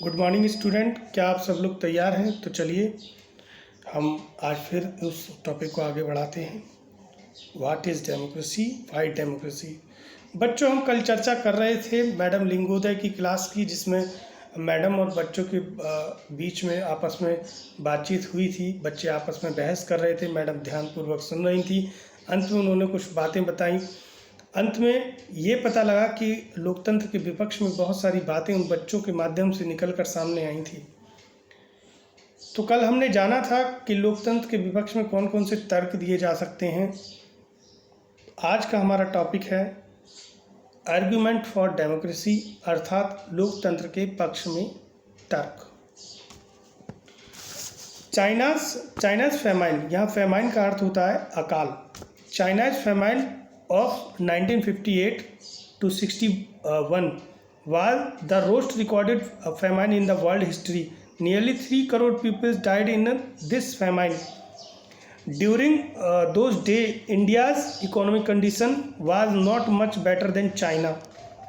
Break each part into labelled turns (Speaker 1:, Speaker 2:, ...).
Speaker 1: Good morning student, क्या आप सब लोग तैयार हैं? तो चलिए हम आज फिर उस टॉपिक को आगे बढ़ाते हैं। What is democracy, why democracy. बच्चों, हम कल चर्चा कर रहे थे मैडम लिंगोदय की क्लास की, जिसमें मैडम और बच्चों के बीच में आपस में बातचीत हुई थी। बच्चे आपस में बहस कर रहे थे, मैडम ध्यानपूर्वक सुन रही थी। अंत में उन्होंने कुछ बातें बताई। अंत में ये पता लगा कि लोकतंत्र के विपक्ष में बहुत सारी बातें उन बच्चों के माध्यम से निकलकर सामने आई थी। तो कल हमने जाना था कि लोकतंत्र के विपक्ष में कौन कौन से तर्क दिए जा सकते हैं। आज का हमारा टॉपिक है आर्ग्यूमेंट फॉर डेमोक्रेसी, अर्थात लोकतंत्र के पक्ष में तर्क। चाइनाज फेमाइन, यहाँ फेमाइन का अर्थ होता है अकाल। China's famine of 1958 to 61 was the worst recorded famine in the world history. Nearly 3 crore people died in this famine. During those days, India's economic condition was not much better than China.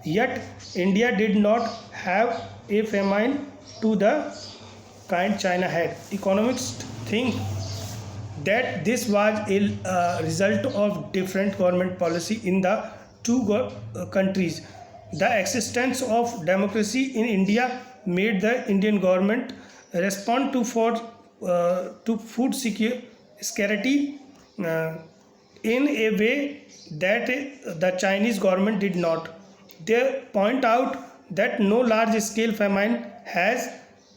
Speaker 1: Yet, India did not have a famine to the kind China had. Economists think that this was a result of different government policy in the two countries. The existence of democracy in India made the Indian government respond to food security in a way that the Chinese government did not. They point out that no large-scale famine has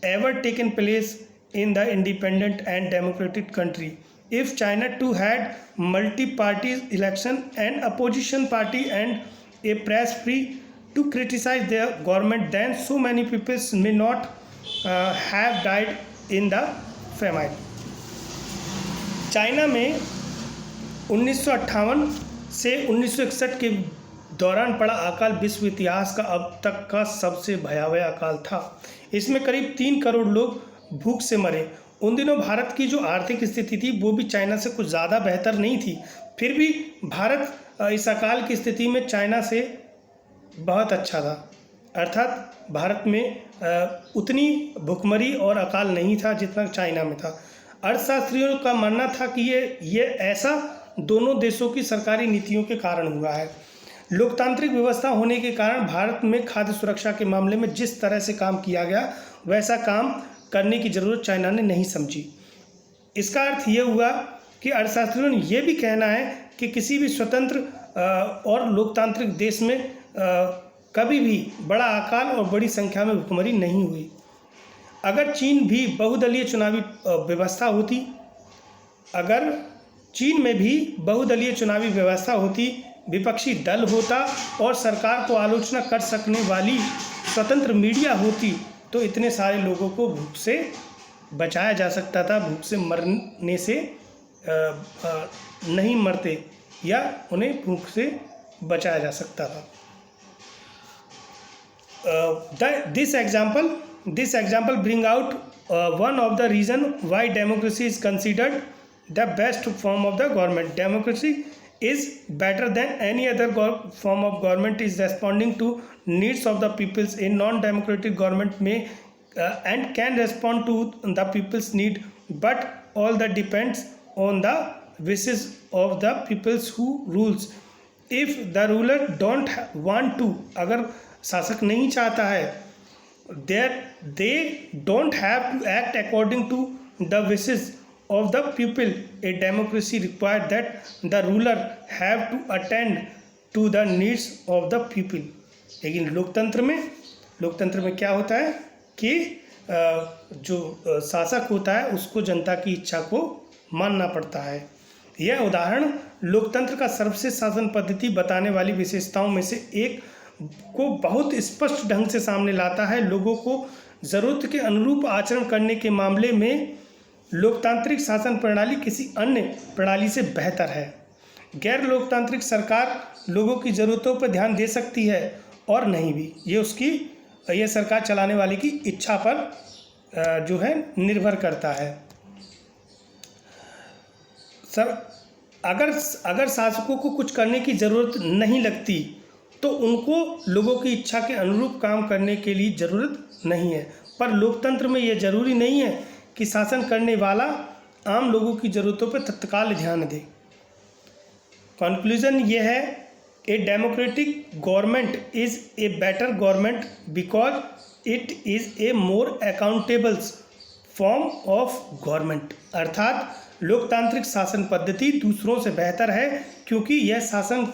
Speaker 1: ever taken place in the independent and democratic country. If China too had multi-party election, an opposition party and a press free to criticize their government, then so many people may not have died in the famine. China में 1958 से 1961 के दौरान पड़ा अकाल विश्व इतिहास का अब तक का सबसे भयावह अकाल था। इसमें करीब 3 करोड़ लोग भूख से मरे। उन दिनों भारत की जो आर्थिक स्थिति थी वो भी चाइना से कुछ ज़्यादा बेहतर नहीं थी। फिर भी भारत इस अकाल की स्थिति में चाइना से बहुत अच्छा था। अर्थात भारत में उतनी भुखमरी और अकाल नहीं था जितना चाइना में था। अर्थशास्त्रियों का मानना था कि ये ऐसा दोनों देशों की सरकारी नीतियों के कारण हुआ है। लोकतांत्रिक व्यवस्था होने के कारण भारत में खाद्य सुरक्षा के मामले में जिस तरह से काम किया गया, वैसा काम करने की ज़रूरत चाइना ने नहीं समझी। इसका अर्थ ये हुआ कि अर्थशास्त्रियों ने यह भी कहना है कि किसी भी स्वतंत्र और लोकतांत्रिक देश में कभी भी बड़ा अकाल और बड़ी संख्या में भुखमरी नहीं हुई। अगर चीन भी बहुदलीय चुनावी व्यवस्था होती, अगर चीन में भी बहुदलीय चुनावी व्यवस्था होती, विपक्षी दल होता और सरकार को आलोचना कर सकने वाली स्वतंत्र मीडिया होती, तो इतने सारे लोगों को भूख से बचाया जा सकता था। भूख से मरने से नहीं मरते या उन्हें भूख से बचाया जा सकता था। This example bring out one of the reason why democracy is considered the best form of the government. Democracy is better than any other form of government is responding to needs of the peoples. A non-democratic government may and can respond to the people's need, but all that depends on the wishes of the peoples who rules. If the ruler don't want to, अगर शासक नहीं चाहता है, they don't have to act according to the wishes of the people. A democracy requires that the ruler have to attend to the needs of the people. लेकिन लोकतंत्र में क्या होता है कि जो शासक होता है उसको जनता की इच्छा को मानना पड़ता है। यह उदाहरण लोकतंत्र का सर्वश्रेष्ठ शासन पद्धति बताने वाली विशेषताओं में से एक को बहुत स्पष्ट ढंग से सामने लाता है। लोगों को ज़रूरत के अनुरूप आचरण करने के मामले में लोकतांत्रिक शासन प्रणाली किसी अन्य प्रणाली से बेहतर है। गैर लोकतांत्रिक सरकार लोगों की ज़रूरतों पर ध्यान दे सकती है और नहीं भी। ये सरकार चलाने वाले की इच्छा पर जो है निर्भर करता है। अगर शासकों को कुछ करने की ज़रूरत नहीं लगती तो उनको लोगों की इच्छा के अनुरूप काम करने के लिए ज़रूरत नहीं है। पर लोकतंत्र में यह ज़रूरी नहीं है कि शासन करने वाला आम लोगों की ज़रूरतों पर तत्काल ध्यान दे। कंक्लूजन ये है, a democratic government is a better government because it is a more accountable form of government. अर्थात लोकतांत्रिक शासन पद्धति दूसरों से बेहतर है क्योंकि यह शासन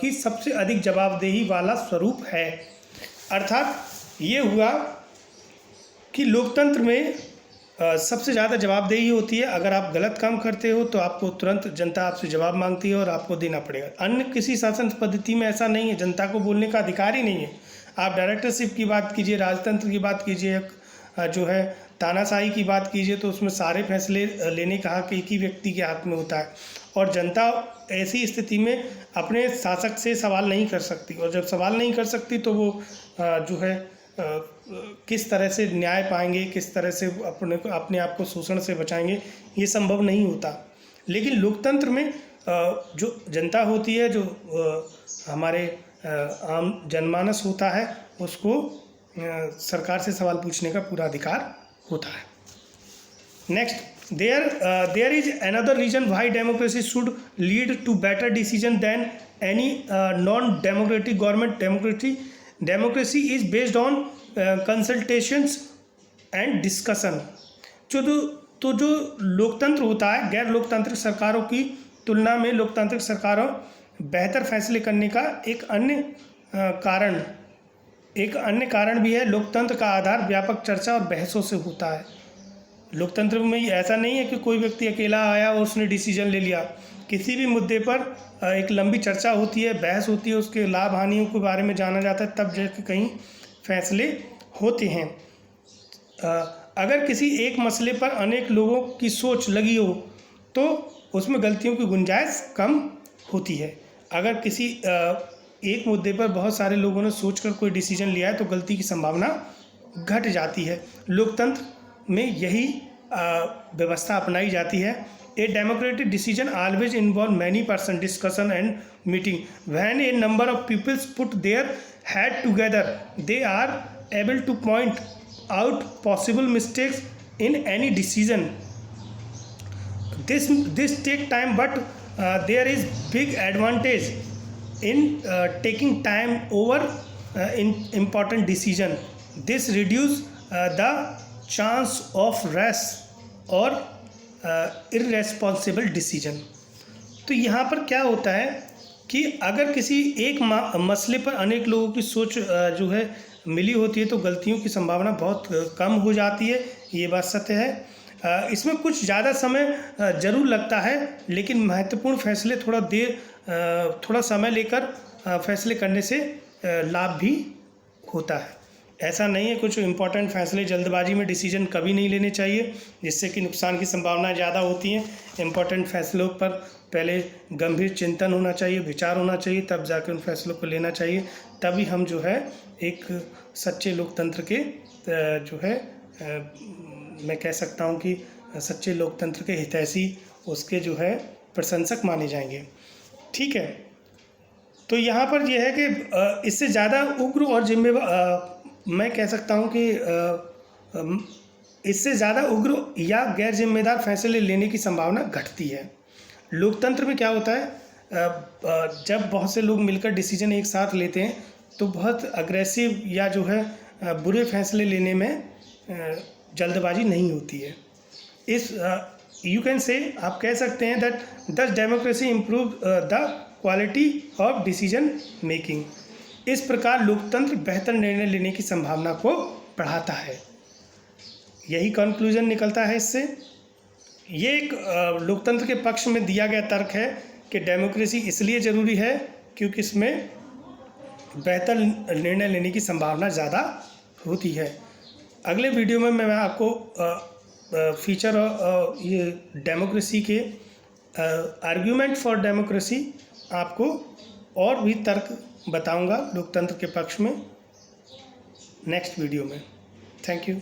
Speaker 1: की सबसे अधिक जवाबदेही वाला स्वरूप है। अर्थात ये हुआ कि लोकतंत्र में सबसे ज़्यादा जवाबदेही होती है। अगर आप गलत काम करते हो तो आपको तुरंत जनता आपसे जवाब मांगती है और आपको देना पड़ेगा। अन्य किसी शासन पद्धति में ऐसा नहीं है, जनता को बोलने का अधिकार ही नहीं है। आप डायरेक्टरशिप की बात कीजिए, राजतंत्र की बात कीजिए, जो है तानाशाही की बात कीजिए, तो उसमें सारे फैसले लेने का हक एक ही व्यक्ति के हाथ में होता है और जनता ऐसी स्थिति में अपने शासक से सवाल नहीं कर सकती, और जब सवाल नहीं कर सकती तो वो जो है किस तरह से न्याय पाएंगे, किस तरह से अपने आप को शोषण से बचाएंगे, ये संभव नहीं होता। लेकिन लोकतंत्र में जो जनता होती है, जो हमारे आम जनमानस होता है, उसको सरकार से सवाल पूछने का पूरा अधिकार होता है। Next, there is another reason why democracy should lead to better decision than any non democratic government. Democracy is based on consultations and discussion. जो लोकतंत्र होता है, गैर लोकतांत्रिक सरकारों की तुलना में लोकतांत्रिक सरकारों बेहतर फैसले करने का एक अन्य कारण भी है। लोकतंत्र का आधार व्यापक चर्चा और बहसों से होता है। लोकतंत्र में ऐसा नहीं है कि कोई व्यक्ति अकेला आया और उसने डिसीजन ले लिया। किसी भी मुद्दे पर एक लंबी चर्चा होती है, बहस होती है, उसके लाभ हानियों के बारे में जाना जाता है, तब जाके कहीं फैसले होते हैं। अगर किसी एक मसले पर अनेक लोगों की सोच लगी हो तो उसमें गलतियों की गुंजाइश कम होती है। अगर किसी एक मुद्दे पर बहुत सारे लोगों ने सोचकर कोई डिसीजन लिया है तो गलती की संभावना घट जाती है। लोकतंत्र में यही व्यवस्था अपनाई जाती है। A democratic decision always involve many person discussion and meeting. When a number of people put their head together, they are able to point out possible mistakes in any decision. This take time, but there is big advantage in taking time over in important decision. This reduce the chance of rash or irresponsible decision. तो यहाँ पर क्या होता है कि अगर किसी एक मसले पर अनेक लोगों की सोच जो है मिली होती है तो गलतियों की संभावना बहुत कम हो जाती है। ये बात सत्य है। इसमें कुछ ज़्यादा समय ज़रूर लगता है, लेकिन महत्वपूर्ण फैसले थोड़ा समय लेकर फैसले करने से लाभ भी होता है। ऐसा नहीं है, कुछ इम्पॉर्टेंट फैसले जल्दबाजी में डिसीजन कभी नहीं लेने चाहिए, जिससे कि नुकसान की संभावनाएं ज़्यादा होती हैं। इम्पॉर्टेंट फैसलों पर पहले गंभीर चिंतन होना चाहिए, विचार होना चाहिए, तब जाकर उन फैसलों को लेना चाहिए। तभी हम जो है एक सच्चे लोकतंत्र के जो है मैं कह सकता हूँ कि सच्चे लोकतंत्र के हितैषी, उसके जो है प्रशंसक माने जाएंगे। ठीक है, तो यहाँ पर यह है कि इससे ज़्यादा उग्र और जिम्मेवार मैं कह सकता हूँ कि इससे ज़्यादा उग्र या गैर जिम्मेदार फैसले लेने की संभावना घटती है। लोकतंत्र में क्या होता है, जब बहुत से लोग मिलकर डिसीजन एक साथ लेते हैं तो बहुत अग्रेसिव या जो है बुरे फैसले लेने में जल्दबाजी नहीं होती है। इस यू कैन से आप कह सकते हैं दैट दस democracy improve the quality of decision making. इस प्रकार लोकतंत्र बेहतर निर्णय लेने की संभावना को बढ़ाता है। यही कंक्लूजन निकलता है इससे। ये एक लोकतंत्र के पक्ष में दिया गया तर्क है कि डेमोक्रेसी इसलिए ज़रूरी है क्योंकि इसमें बेहतर निर्णय लेने की संभावना ज़्यादा होती है। अगले वीडियो में मैं आपको फीचर ये डेमोक्रेसी के आर्ग्यूमेंट फॉर डेमोक्रेसी आपको और भी तर्क बताऊंगा लोकतंत्र के पक्ष में नेक्स्ट वीडियो में। Thank you.